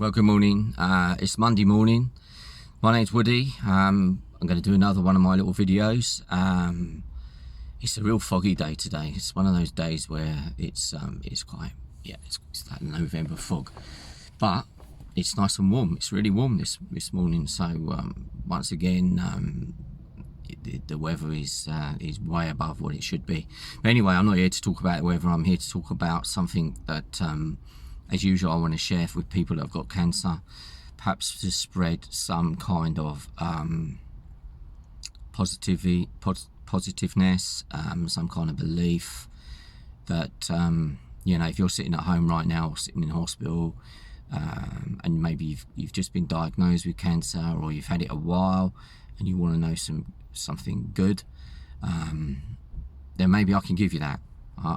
Well, good morning. It's Monday morning. My name's Woody. I'm going to do another one of my little videos. It's a real foggy day today. It's one of those days where it's quite, it's that November fog. But it's nice and warm. It's really warm this morning. So once again, the weather is way above what it should be. But anyway, I'm not here to talk about the weather. I'm here to talk about something that, as usual, I want to share with people that have got cancer, perhaps to spread some kind of positiveness, some kind of belief that, if you're sitting at home right now, or sitting in hospital, and maybe you've just been diagnosed with cancer, or you've had it a while, and you want to know something good, then maybe I can give you that.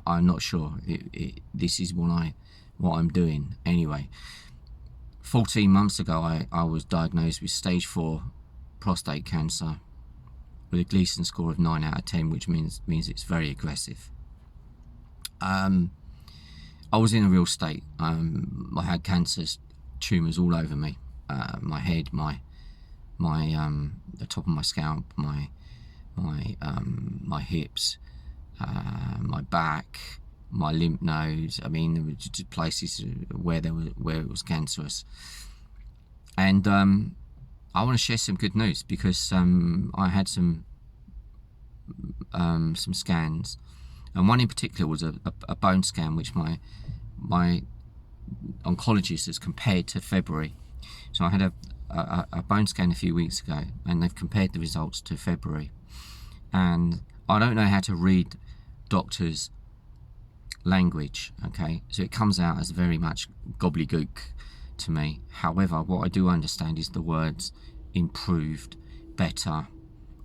I'm not sure. This is what I'm doing anyway. 14 months ago, I was diagnosed with stage 4 prostate cancer with a Gleason score of 9 out of 10, which means it's very aggressive. I was in a real state. I had cancer tumours all over me, my head, the top of my scalp, my hips, my back, my lymph nodes. I mean, there were just places where it was cancerous. And I want to share some good news, because I had some scans, and one in particular was a bone scan, which my oncologist has compared to February. So I had a bone scan a few weeks ago, and they've compared the results to February. And I don't know how to read doctors' language, okay, so it comes out as very much gobbledygook to me. However, what I do understand is the words improved, better,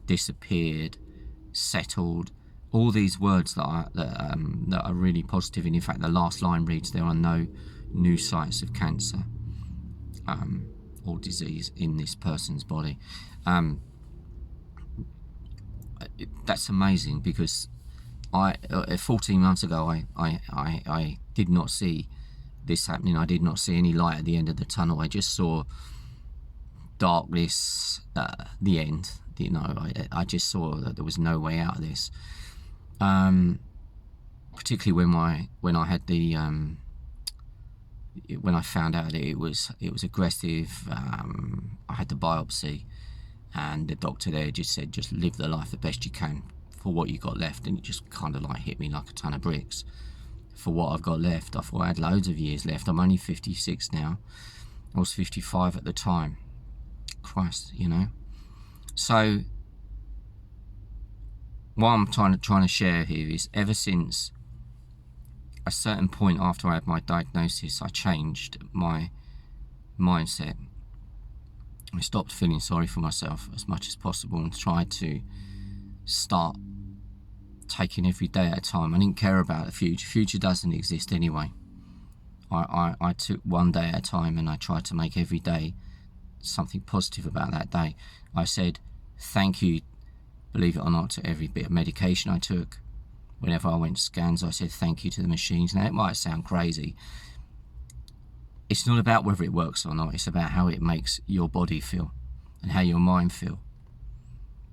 disappeared, settled, all these words that are really positive. And in fact, the last line reads, there are no new sites of cancer or disease in this person's body. That's amazing, because 14 months ago, I did not see this happening. I did not see any light at the end of the tunnel. I just saw darkness, the end. I just saw that there was no way out of this. Particularly when I had the when I found out that it was aggressive. I had the biopsy, and the doctor there just said, just live the life the best you can for what you got left. And it just kind of like hit me like a ton of bricks. For what I've got left, I thought I had loads of years left. I'm only 56 now. I was 55 at the time. Christ, So what I'm trying to share here is, ever since a certain point after I had my diagnosis, I changed my mindset. I stopped feeling sorry for myself as much as possible, and tried to start taking every day at a time. I didn't care about the future. Future doesn't exist anyway. I took one day at a time, and I tried to make every day something positive about that day. I said thank you, believe it or not, to every bit of medication I took. Whenever I went to scans, I said thank you to the machines. Now, it might sound crazy. It's not about whether it works or not. It's about how it makes your body feel and how your mind feel.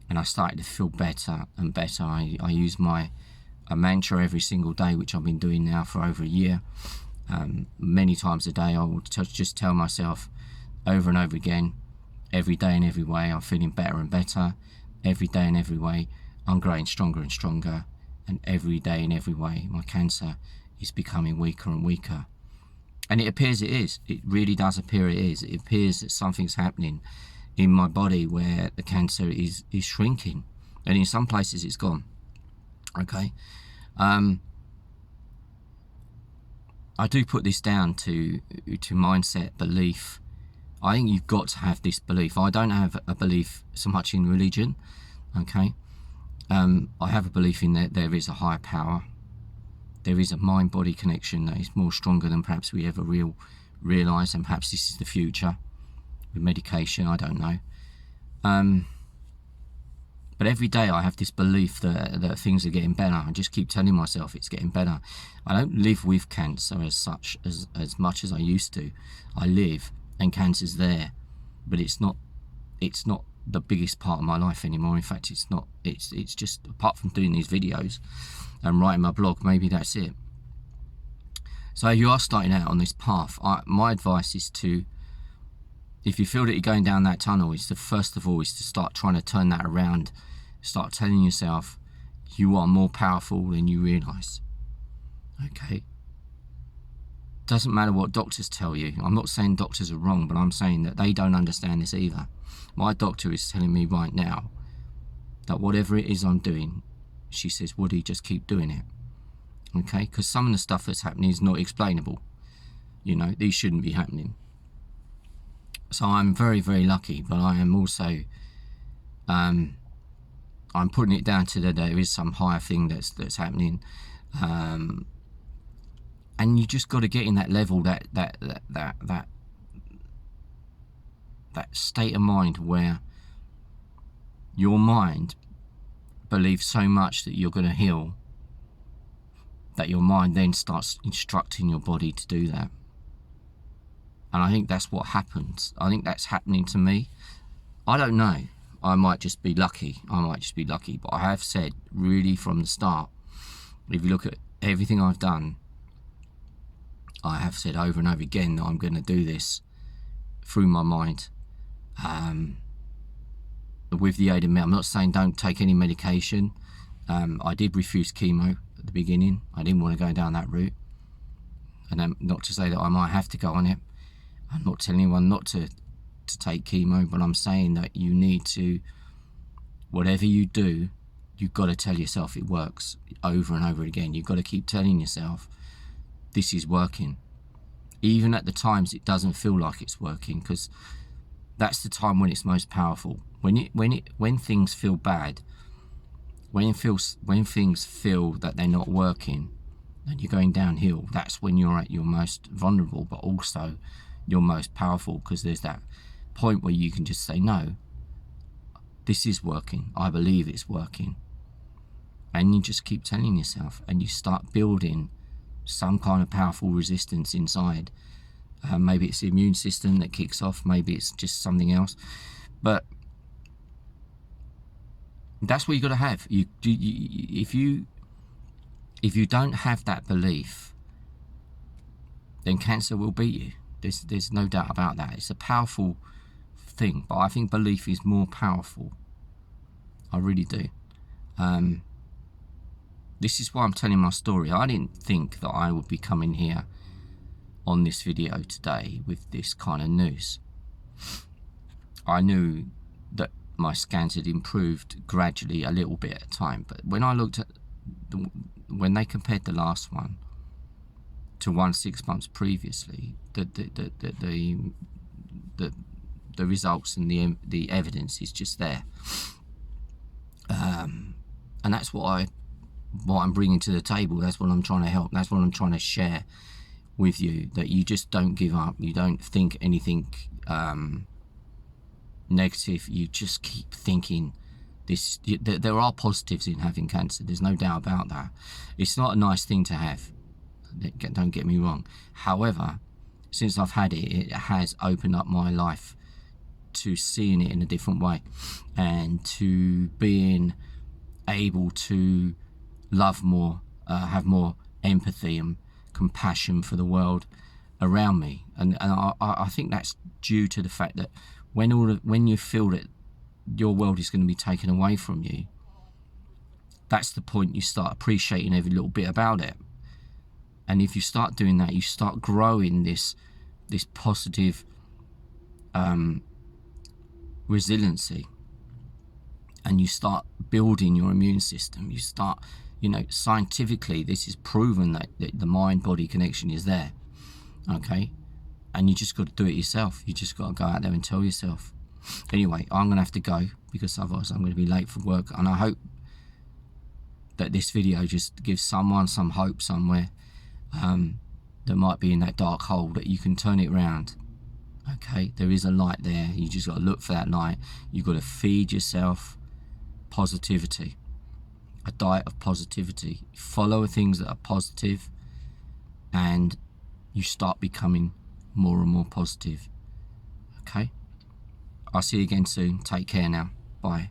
And I started to feel better and better. I use a mantra every single day, which I've been doing now for over a year. Many times a day, I will just tell myself over and over again, every day in every way, I'm feeling better and better. Every day in every way, I'm growing stronger and stronger. And every day in every way, my cancer is becoming weaker and weaker. And it appears it is. It really does appear it is. It appears that something's happening in my body where the cancer is shrinking. And in some places it's gone. Okay. I do put this down to mindset, belief. I think you've got to have this belief. I don't have a belief so much in religion. Okay. I have a belief in that there is a higher power. There is a mind-body connection that is more stronger than perhaps we ever realise, and perhaps this is the future with medication. I don't know. But every day I have this belief that things are getting better. I just keep telling myself it's getting better. I don't live with cancer as much as I used to. I live and cancer's there, but it's not the biggest part of my life anymore. In fact, it's not. It's just, apart from doing these videos and writing my blog, maybe that's it. So if you are starting out on this path, my advice is to, if you feel that you're going down that tunnel, is to first of all is to start trying to turn that around. Start telling yourself you are more powerful than you realise. Okay? Doesn't matter what doctors tell you. I'm not saying doctors are wrong, but I'm saying that they don't understand this either. My doctor is telling me right now that whatever it is I'm doing, she says, Woody, just keep doing it. Okay? Because some of the stuff that's happening is not explainable. You know, these shouldn't be happening. So I'm very, very lucky, but I am also, I'm putting it down to that there is some higher thing that's happening. And you just got to get in that level, that state of mind where your mind believes so much that you're going to heal, that your mind then starts instructing your body to do that. And I think that's what happens. I think that's happening to me. I don't know. I might just be lucky. But I have said really from the start, if you look at everything I've done, I have said over and over again that I'm going to do this through my mind, with the aid of me. I'm not saying don't take any medication. I did refuse chemo at the beginning. I didn't want to go down that route. And not to say that I might have to go on it. I'm not telling anyone not to take chemo, but I'm saying that you need to, whatever you do, you've got to tell yourself it works over and over again. You've got to keep telling yourself this is working, even at the times it doesn't feel like it's working, because that's the time when it's most powerful. When things feel bad, when things feel that they're not working and you're going downhill, that's when you're at your most vulnerable, but also your most powerful, because there's that point where you can just say, no, this is working, I believe it's working, and you just keep telling yourself, and you start building some kind of powerful resistance inside. Maybe it's the immune system that kicks off, maybe it's just something else, but that's what you got to have. If you don't have that belief, then cancer will beat you. There's no doubt about that. It's a powerful thing, but I think belief is more powerful. I really do. This is why I'm telling my story. I didn't think that I would be coming here on this video today with this kind of news. I knew that my scans had improved gradually, a little bit at a time, but when I looked at when they compared the last one to 6 months previously, the results and the evidence is just there, and that's what I'm bringing to the table. That's what I'm trying to help. That's what I'm trying to share with you, that you just don't give up. You don't think anything negative. You just keep thinking this. There are positives in having cancer. There's no doubt about that. It's not a nice thing to have. Don't get me wrong. However, since I've had it, it has opened up my life to seeing it in a different way, and to being able to love more, have more empathy and compassion for the world around me. And I think that's due to the fact that when you feel that your world is going to be taken away from you, that's the point you start appreciating every little bit about it. And if you start doing that, you start growing this positive resiliency, and you start building your immune system. You start, scientifically, this is proven that the mind-body connection is there, okay? And you just got to do it yourself. You just got to go out there and tell yourself. Anyway, I'm going to have to go, because otherwise I'm going to be late for work, and I hope that this video just gives someone some hope somewhere that might be in that dark hole, that you can turn it around. Okay, there is a light there. You just got to look for that light. You've got to feed yourself positivity, a diet of positivity. Follow things that are positive, and you start becoming more and more positive. Okay? I'll see you again soon. Take care now. Bye.